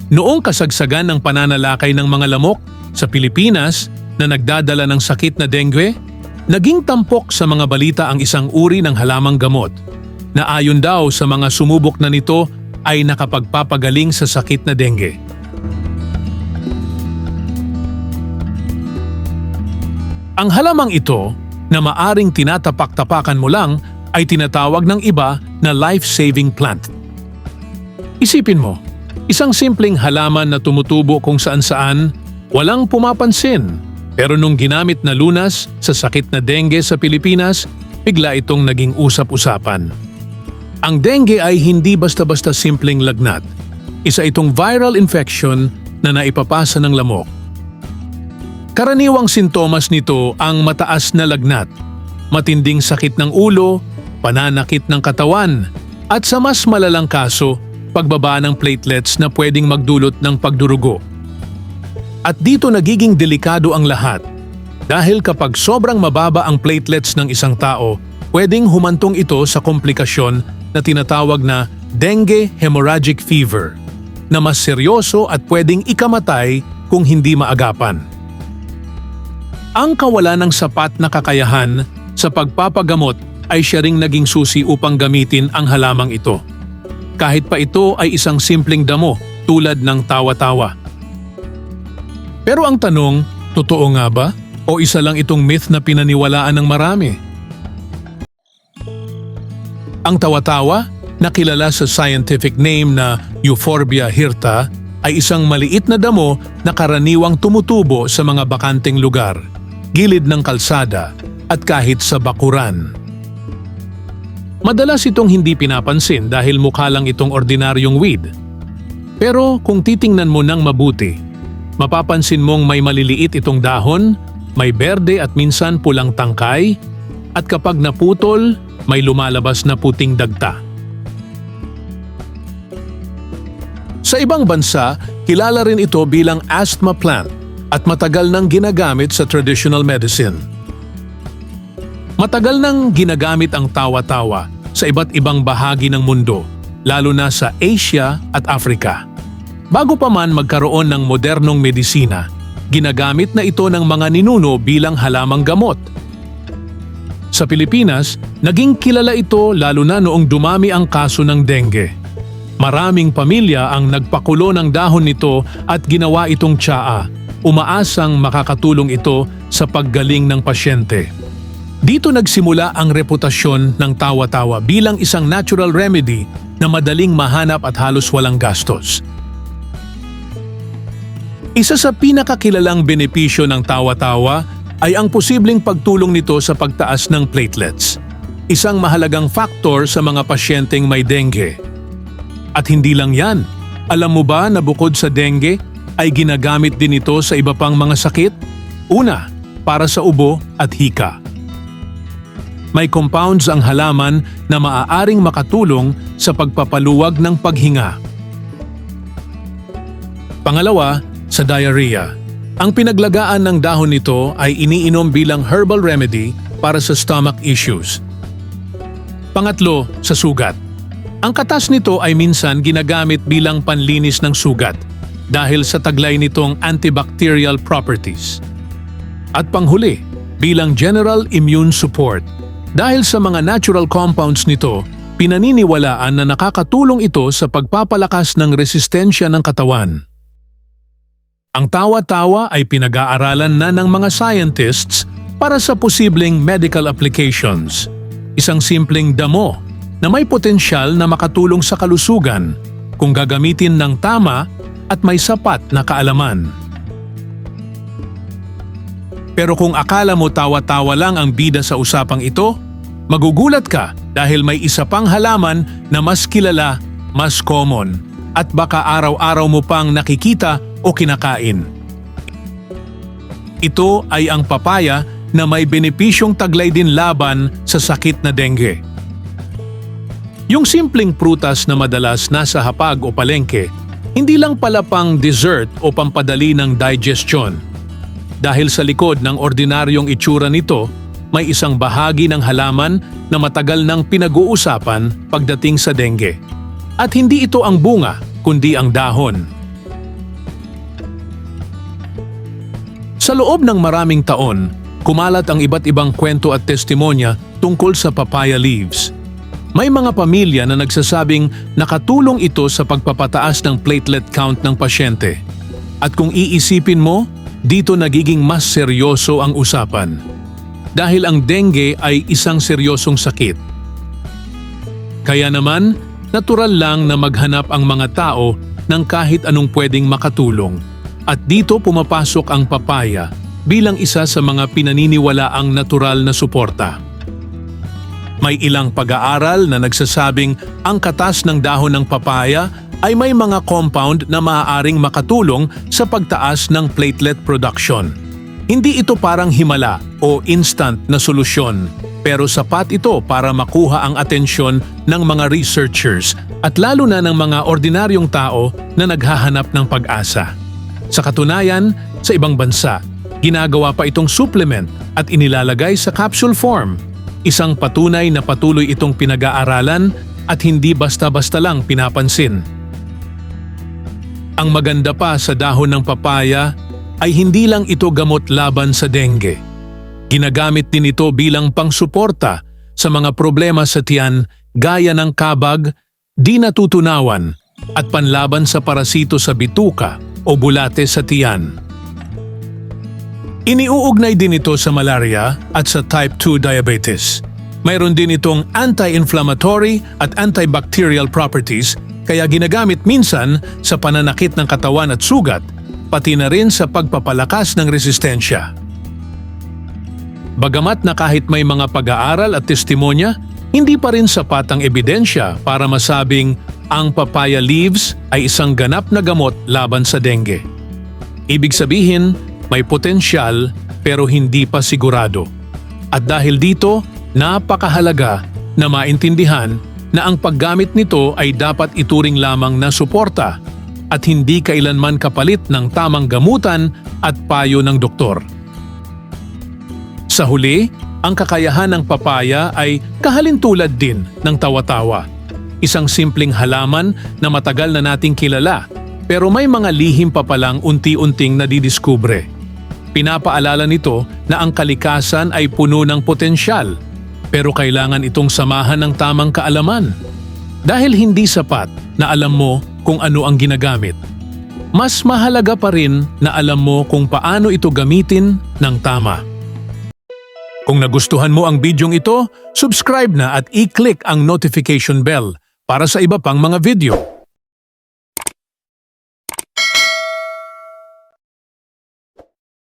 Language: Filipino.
Noong kasagsagan ng pananalakay ng mga lamok sa Pilipinas na nagdadala ng sakit na dengue, naging tampok sa mga balita ang isang uri ng halamang gamot na ayon daw sa mga sumubok na nito ay nakapagpapagaling sa sakit na dengue. Ang halamang ito na maaring tinatapak-tapakan mo lang ay tinatawag ng iba na life-saving plant. Isipin mo, isang simpleng halaman na tumutubo kung saan-saan, walang pumapansin. Pero nung ginamit na lunas sa sakit na dengue sa Pilipinas, bigla itong naging usap-usapan. Ang dengue ay hindi basta-basta simpleng lagnat. Isa itong viral infection na naipapasa ng lamok. Karaniwang sintomas nito ang mataas na lagnat, matinding sakit ng ulo, pananakit ng katawan, at sa mas malalang kaso, pagbaba ng platelets na pwedeng magdulot ng pagdurugo. At dito nagiging delikado ang lahat dahil kapag sobrang mababa ang platelets ng isang tao, pwedeng humantong ito sa komplikasyon na tinatawag na dengue hemorrhagic fever na mas seryoso at pwedeng ikamatay kung hindi maagapan. Ang kawalan ng sapat na kakayahan sa pagpapagamot ay siya ring naging susi upang gamitin ang halamang ito. Kahit pa ito ay isang simpleng damo tulad ng tawa-tawa. Pero ang tanong, totoo nga ba? O isa lang itong myth na pinaniwalaan ng marami? Ang tawa-tawa, na kilala sa scientific name na Euphorbia hirta, ay isang maliit na damo na karaniwang tumutubo sa mga bakanteng lugar, gilid ng kalsada at kahit sa bakuran. Madalas itong hindi pinapansin dahil mukha lang itong ordinaryong weed. Pero kung titingnan mo ng mabuti, mapapansin mong may maliliit itong dahon, may berde at minsan pulang tangkay, at kapag naputol, may lumalabas na puting dagta. Sa ibang bansa, kilala rin ito bilang asthma plant at matagal nang ginagamit sa traditional medicine. Matagal nang ginagamit ang tawa-tawa sa iba't ibang bahagi ng mundo, lalo na sa Asia at Africa. Bago pa man magkaroon ng modernong medisina, ginagamit na ito ng mga ninuno bilang halamang gamot. Sa Pilipinas, naging kilala ito lalo na noong dumami ang kaso ng dengue. Maraming pamilya ang nagpakulo ng dahon nito at ginawa itong tsaa, umaasang makakatulong ito sa paggaling ng pasyente. Dito nagsimula ang reputasyon ng tawa-tawa bilang isang natural remedy na madaling mahanap at halos walang gastos. Isa sa pinakakilalang benepisyo ng tawa-tawa ay ang posibleng pagtulong nito sa pagtaas ng platelets, isang mahalagang faktor sa mga pasyenteng may dengue. At hindi lang yan, alam mo ba na bukod sa dengue ay ginagamit din ito sa iba pang mga sakit? Una, para sa ubo at hika. May compounds ang halaman na maaaring makatulong sa pagpapaluwag ng paghinga. Pangalawa, sa diarrhea. Ang pinaglagaan ng dahon nito ay iniinom bilang herbal remedy para sa stomach issues. Pangatlo, sa sugat. Ang katas nito ay minsan ginagamit bilang panlinis ng sugat dahil sa taglay nitong antibacterial properties. At panghuli, bilang general immune support. Dahil sa mga natural compounds nito, pinaniniwalaan na nakakatulong ito sa pagpapalakas ng resistensya ng katawan. Ang tawa-tawa ay pinag-aaralan na ng mga scientists para sa posibleng medical applications. Isang simpleng damo na may potensyal na makatulong sa kalusugan kung gagamitin ng tama at may sapat na kaalaman. Pero kung akala mo tawa-tawa lang ang bida sa usapang ito, magugulat ka dahil may isa pang halaman na mas kilala, mas common, at baka araw-araw mo pang nakikita o kinakain. Ito ay ang papaya na may benepisyong taglay din laban sa sakit na dengue. Yung simpleng prutas na madalas nasa hapag o palengke, hindi lang pala pang dessert o pampadali ng digestion. Dahil sa likod ng ordinaryong itsura nito, may isang bahagi ng halaman na matagal nang pinag-uusapan pagdating sa dengue. At hindi ito ang bunga, kundi ang dahon. Sa loob ng maraming taon, kumalat ang iba't ibang kwento at testimonya tungkol sa papaya leaves. May mga pamilya na nagsasabing nakatulong ito sa pagpapataas ng platelet count ng pasyente. At kung iisipin mo, dito nagiging mas seryoso ang usapan. Dahil ang dengue ay isang seryosong sakit. Kaya naman, natural lang na maghanap ang mga tao ng kahit anong pwedeng makatulong. At dito pumapasok ang papaya bilang isa sa mga pinaniniwalaang natural na suporta. May ilang pag-aaral na nagsasabing ang katas ng dahon ng papaya ay may mga compound na maaaring makatulong sa pagtaas ng platelet production. Hindi ito parang himala o instant na solusyon, pero sapat ito para makuha ang atensyon ng mga researchers at lalo na ng mga ordinaryong tao na naghahanap ng pag-asa. Sa katunayan, sa ibang bansa, ginagawa pa itong supplement at inilalagay sa capsule form. Isang patunay na patuloy itong pinag-aaralan at hindi basta-basta lang pinapansin. Ang maganda pa sa dahon ng papaya ay hindi lang ito gamot laban sa dengue. Ginagamit din ito bilang pangsuporta sa mga problema sa tiyan gaya ng kabag, di natutunawan at panlaban sa parasito sa bituka o bulate sa tiyan. Iniuugnay din ito sa malaria at sa type 2 diabetes. Mayroon din itong anti-inflammatory at antibacterial properties kaya ginagamit minsan sa pananakit ng katawan at sugat, pati na rin sa pagpapalakas ng resistensya. Bagamat na kahit may mga pag-aaral at testimonya, hindi pa rin sapat ang ebidensya para masabing ang papaya leaves ay isang ganap na gamot laban sa dengue. Ibig sabihin, may potensyal pero hindi pa sigurado. At dahil dito, napakahalaga na maintindihan na ang paggamit nito ay dapat ituring lamang na suporta at hindi kailanman kapalit ng tamang gamutan at payo ng doktor. Sa huli, ang kakayahan ng papaya ay kahalintulad din ng tawa-tawa. Isang simpleng halaman na matagal na nating kilala pero may mga lihim pa palang unti-unting nadidiskubre. Pinapaalala nito na ang kalikasan ay puno ng potensyal pero kailangan itong samahan ng tamang kaalaman. Dahil hindi sapat na alam mo kung ano ang ginagamit. Mas mahalaga pa rin na alam mo kung paano ito gamitin ng tama. Kung nagustuhan mo ang bidyong ito, subscribe na at i-click ang notification bell para sa iba pang mga video.